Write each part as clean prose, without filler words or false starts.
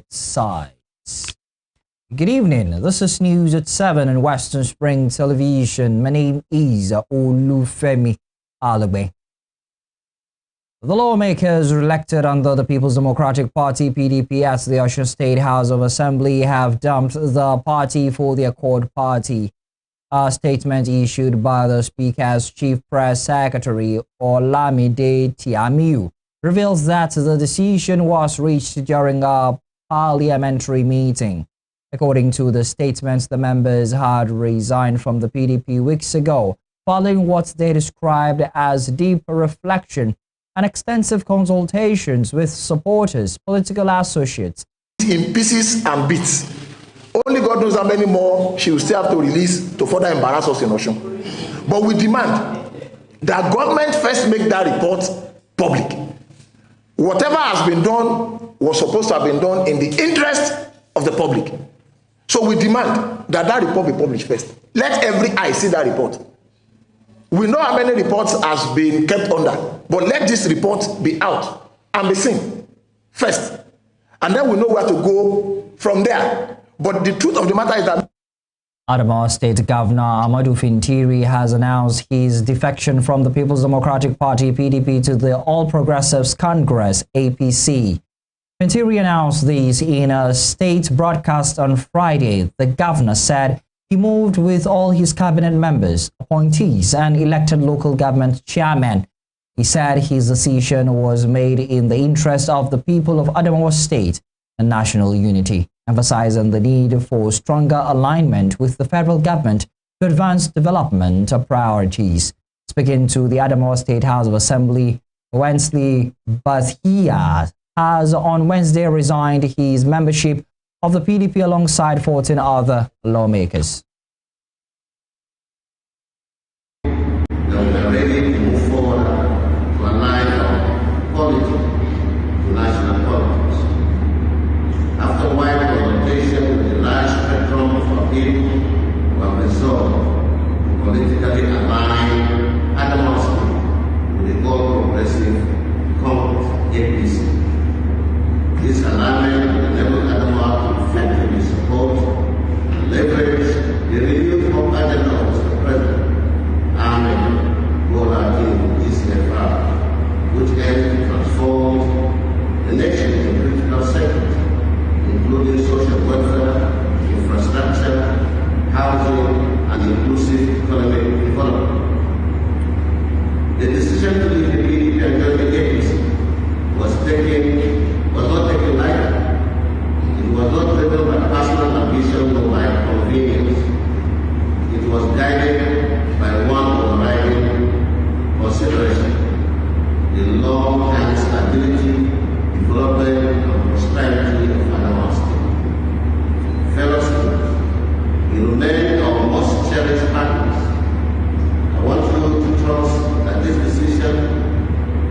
sides. Good evening. This is News at 7 on Western Spring Television. My name is Olufemi Alagbe. The lawmakers elected under the People's Democratic Party (PDP) at the Osun State House of Assembly have dumped the party for the Accord Party. A statement issued by the Speaker's Chief Press Secretary, Olamide Tiamiu, reveals that the decision was reached during a parliamentary meeting. According to the statement, the members had resigned from the PDP weeks ago, following what they described as deep reflection and extensive consultations with supporters, political associates. In pieces and bits. Only God knows how many more she will still have to release to further embarrass us in Osun. But we demand that government first make that report public. Whatever has been done was supposed to have been done in the interest of the public. So we demand that that report be published first. Let every eye see that report. We know how many reports has been kept under, but let this report be out and be seen first. And then we know where to go from there. But the truth of the matter is that Adamawa State Governor Amadou Fintiri has announced his defection from the People's Democratic Party (PDP) to the All Progressives Congress (APC). Fintiri announced this in a state broadcast on Friday. The governor said he moved with all his cabinet members, appointees, and elected local government chairmen. He said his decision was made in the interest of the people of Adamawa State and national unity, emphasizing the need for stronger alignment with the federal government to advance development priorities. Speaking to the Adamawa State House of Assembly, Wesley Bathia has on Wednesday resigned his membership of the PDP alongside 14 other lawmakers. We are ready to move forward to align our politics to national politics. After wide consultation with the large spectrum of our people, we have resolved to politically align Adamawa State with the All Progressive Congress (APC). This alignment will enable Adamawa to effectively support and leverage the renewed hope agenda of Mr. President Ahmed Bola Tinubu (GCFR), which aims to transform the nation into critical sectors, including social welfare, infrastructure, housing, and inclusive economic development. The decision to leave the PDP and join the APC was not taken lightly. It was not driven by personal ambition or by convenience. It was guided by one overriding consideration: the long-term stability, development, and prosperity of Adamawa State. Fellow students, you remain our most cherished partners. I want you to trust that this decision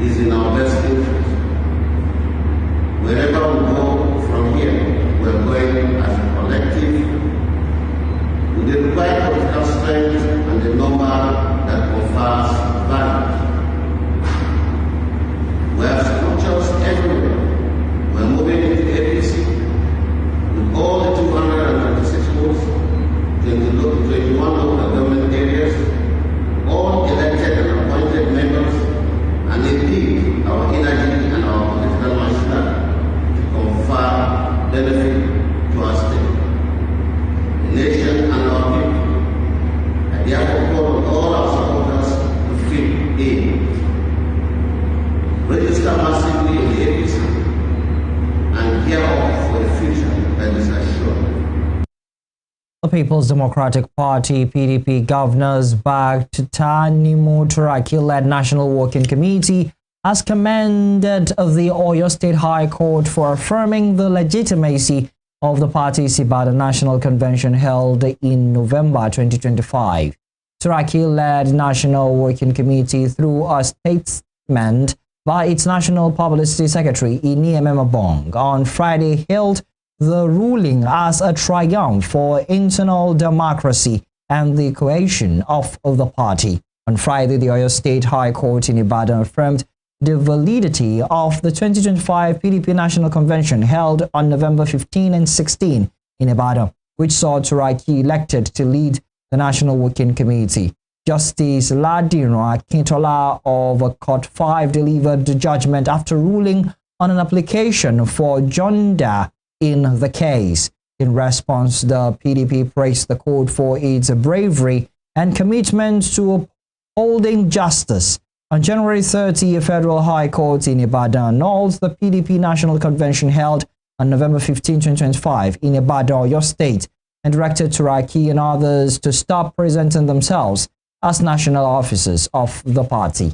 is in our best interest. Wherever we go from here, we are going as a collective with the required political strength and the number that confers value. We have structures everywhere. We are moving into APC with all the 226 votes, 21 local government areas, all elected and appointed members, and indeed our energy and our political machinery confer benefit to our state, the nation, and our people. I therefore call on all our supporters to fit in, register massively in the APC, and gear up for a future that is assured. The People's Democratic Party (PDP) Governors backed Tani Motoraki-led National Working Committee has commended the Oyo State High Court for affirming the legitimacy of the party's Ibadan National Convention held in November 2025. Turaki-led National Working Committee, through a statement by its National Publicity Secretary, Iniemema Bong, on Friday hailed the ruling as a triumph for internal democracy and the cohesion of the party. On Friday, the Oyo State High Court in Ibadan affirmed the validity of the 2025 PDP National Convention held on November 15 and 16 in Ibadan, which saw Turaki elected to lead the National Working Committee. Justice Ladino Akintola of Court 5 delivered the judgment after ruling on an application for joinder in the case. In response, the PDP praised the court for its bravery and commitment to upholding justice. On January 30, a Federal High Court in Ibadan annulled the PDP National Convention held on November 15, 2025 in Ibadan, Osun State, and directed Turaki and others to stop presenting themselves as national officers of the party.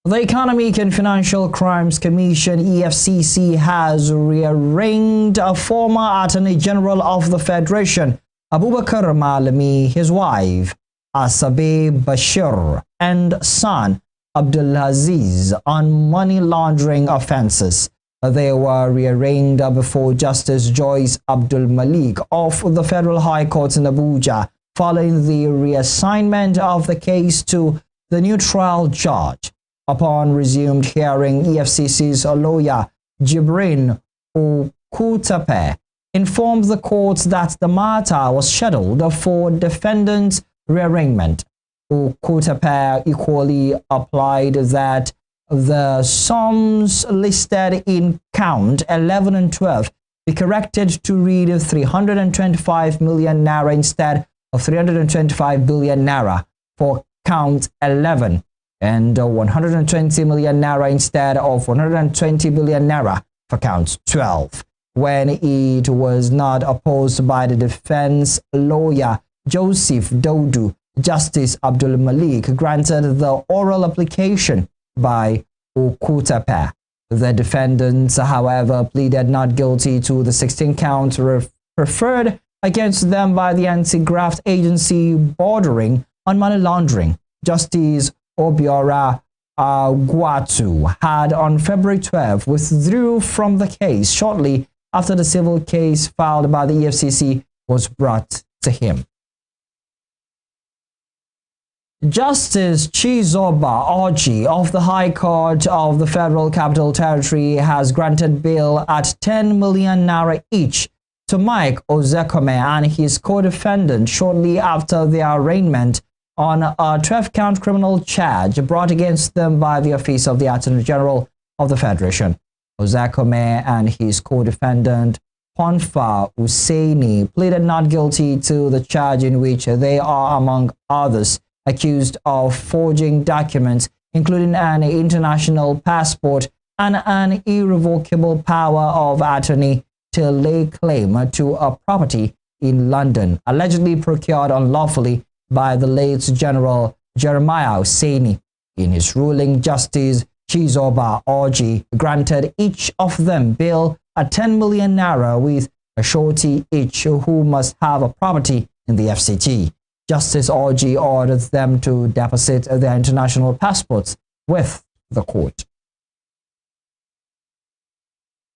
The Economic and Financial Crimes Commission (EFCC) has rearranged a former Attorney General of the Federation, Abubakar Malami, his wife, Asabe Bashir, and son, Abdulaziz, on money laundering offenses. They were rearranged before Justice Joyce Abdul Malik of the Federal High Court in Abuja, following the reassignment of the case to the neutral judge. Upon resumed hearing, EFCC's lawyer Jibrin Okutape informed the court that the matter was scheduled for defendant's rearrangement. Okutape equally applied that the sums listed in count 11 and 12 be corrected to read 325 million naira instead of 325 billion naira for count 11 and 120 million naira instead of 120 billion naira for count 12. When it was not opposed by the defense lawyer Joseph Dodu, Justice Abdul Malik granted the oral application by Okutape. The defendants, however, pleaded not guilty to the 16 counts preferred against them by the anti-graft agency bordering on money laundering. Justice Obiora Aguatu had on February 12 withdrew from the case shortly after the civil case filed by the EFCC was brought to him. Justice Chizoba Orji of the High Court of the Federal Capital Territory has granted bail at 10 million naira each to Mike Ozekome and his co-defendant shortly after their arraignment on a 12-count criminal charge brought against them by the Office of the Attorney General of the Federation. Ozekome and his co-defendant Ponfa Usaini pleaded not guilty to the charge in which they are, among others, accused of forging documents, including an international passport and an irrevocable power of attorney to lay claim to a property in London, allegedly procured unlawfully by the late General Jeremiah Usaini. In his ruling, Justice Chizoba Orji granted each of them bail at 10 million naira with a surety each who must have a property in the FCT. Justice Orji ordered them to deposit their international passports with the court.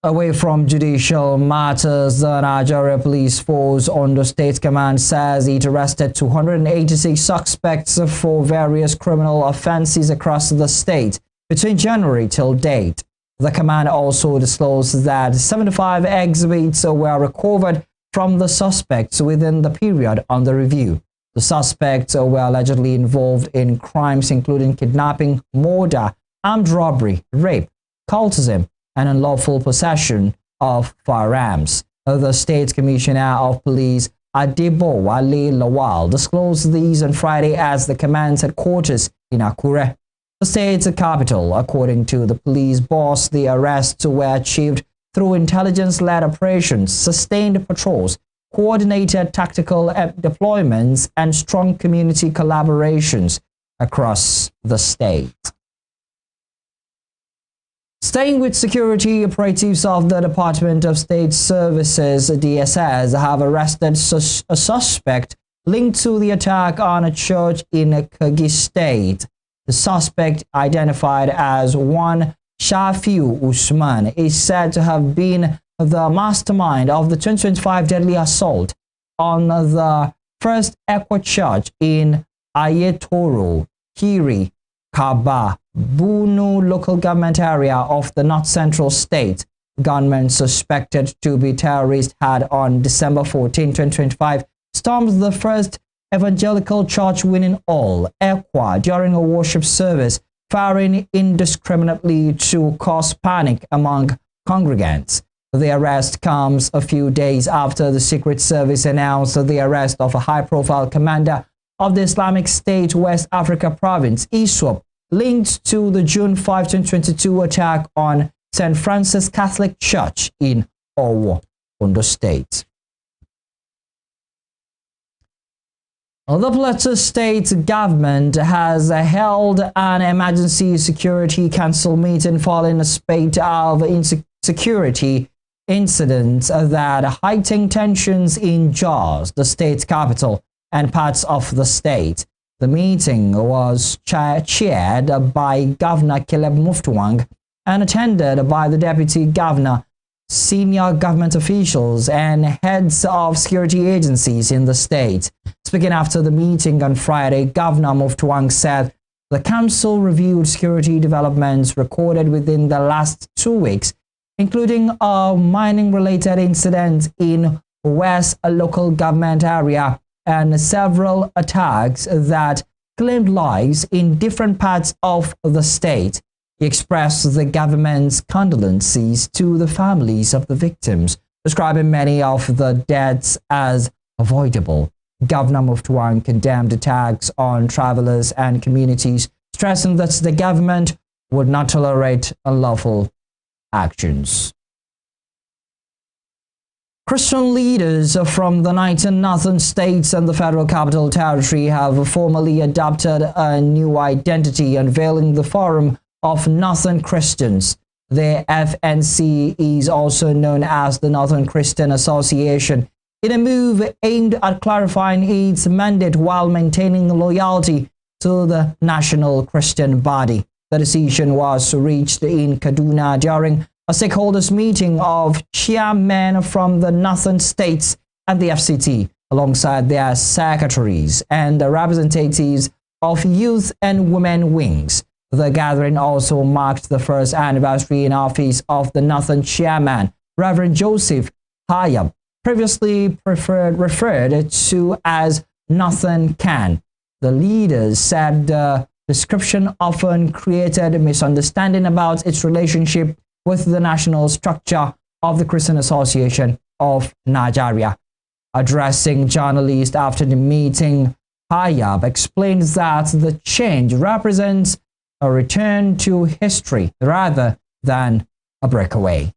Away from judicial matters, the Nigeria Police Force Ondo State Command says it arrested 286 suspects for various criminal offenses across the state between January till date. The command also disclosed that 75 exhibits were recovered from the suspects within the period under review. The suspects were allegedly involved in crimes including kidnapping, murder, armed robbery, rape, cultism, and unlawful possession of firearms. The State Commissioner of Police, Adebo Wale Lawal, disclosed these on Friday as the command's headquarters in Akure, the state's capital. According to the police boss, the arrests were achieved through intelligence-led operations, sustained patrols, coordinated tactical deployments, and strong community collaborations across the state. Staying with security, operatives of the Department of State Services, DSS, have arrested a suspect linked to the attack on a church in Kogi State. The suspect, identified as one Shafiu Usman, is said to have been the mastermind of the 2025 deadly assault on the First Equa Church in Ayetoro, Kiri, Kaba, Bunu local government area of the North Central State. Gunmen suspected to be terrorists had on December 14, 2025, stormed the First Evangelical Church Winning All, Ekwa, during a worship service, firing indiscriminately to cause panic among congregants. The arrest comes a few days after the Secret Service announced the arrest of a high-profile commander of the Islamic State West Africa Province, ISWAP, linked to the June 5, 2022 attack on St. Francis Catholic Church in Owo, Osun State. The Plateau State government has held an emergency security council meeting following a spate of insecurity incidents that heightened tensions in Jos, the state capital, and parts of the state. The meeting was chaired by Governor Caleb Muftuang and attended by the Deputy Governor, senior government officials, and heads of security agencies in the state. Speaking after the meeting on Friday, Governor Muftuang said the council reviewed security developments recorded within the last 2 weeks, including a mining-related incident in West local government area and several attacks that claimed lives in different parts of the state. He expressed the government's condolences to the families of the victims, describing many of the deaths as avoidable. Governor Muftuang condemned attacks on travelers and communities, stressing that the government would not tolerate unlawful actions. Christian leaders from the 19 northern states and the Federal Capital Territory have formally adopted a new identity, unveiling the Forum of Northern Christians. The FNC is also known as the Northern Christian Association, in a move aimed at clarifying its mandate while maintaining loyalty to the national Christian body. The decision was reached in Kaduna during a stakeholders meeting of chairmen from the northern states and the FCT, alongside their secretaries and the representatives of youth and women wings. The gathering also marked the first anniversary in office of the Northern Chairman, Reverend Joseph Hayab, previously referred to as Northern Can. The leaders said the description often created a misunderstanding about its relationship with the national structure of the Christian Association of Nigeria. Addressing journalists after the meeting, Hayab explains that the change represents a return to history rather than a breakaway.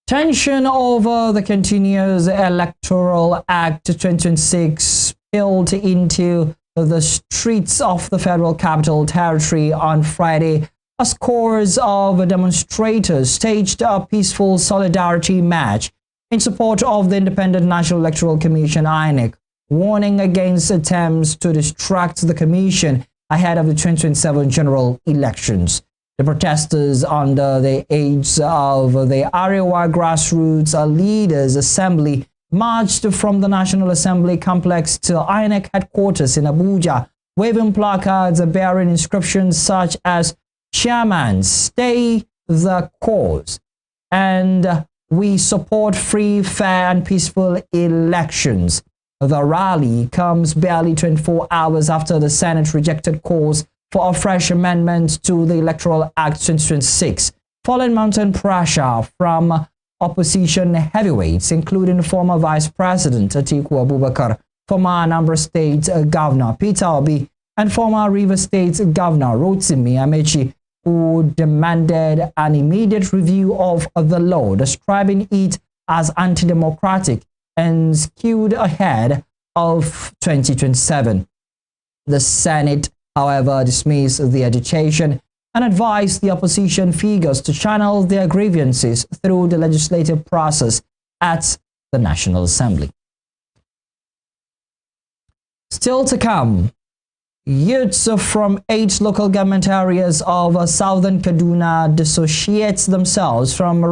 Tension over the Continuous Electoral Act 2026 spilled into the streets of the Federal Capital Territory on Friday as scores of demonstrators staged a peaceful solidarity march in support of the Independent National Electoral Commission (INEC), warning against attempts to distract the commission ahead of the 2027 general elections. The protesters, under the aids of the Arewa Grassroots Leaders Assembly, marched from the National Assembly complex to INEC headquarters in Abuja, waving placards bearing inscriptions such as "Chairman, stay the course," and "We support free, fair, and peaceful elections." The rally comes barely 24 hours after the Senate rejected calls for a fresh amendment to the Electoral Act 2026, following mounting pressure from opposition heavyweights, including former Vice President Atiku Abubakar, former Anambra State Governor Peter Obi, and former Rivers State Governor Rotimi Amechi, who demanded an immediate review of the law, describing it as anti-democratic and skewed ahead of 2027. The Senate, however, dismissed the agitation and advised the opposition figures to channel their grievances through the legislative process at the National Assembly. Still to come, youths from 8 local government areas of southern Kaduna dissociate themselves from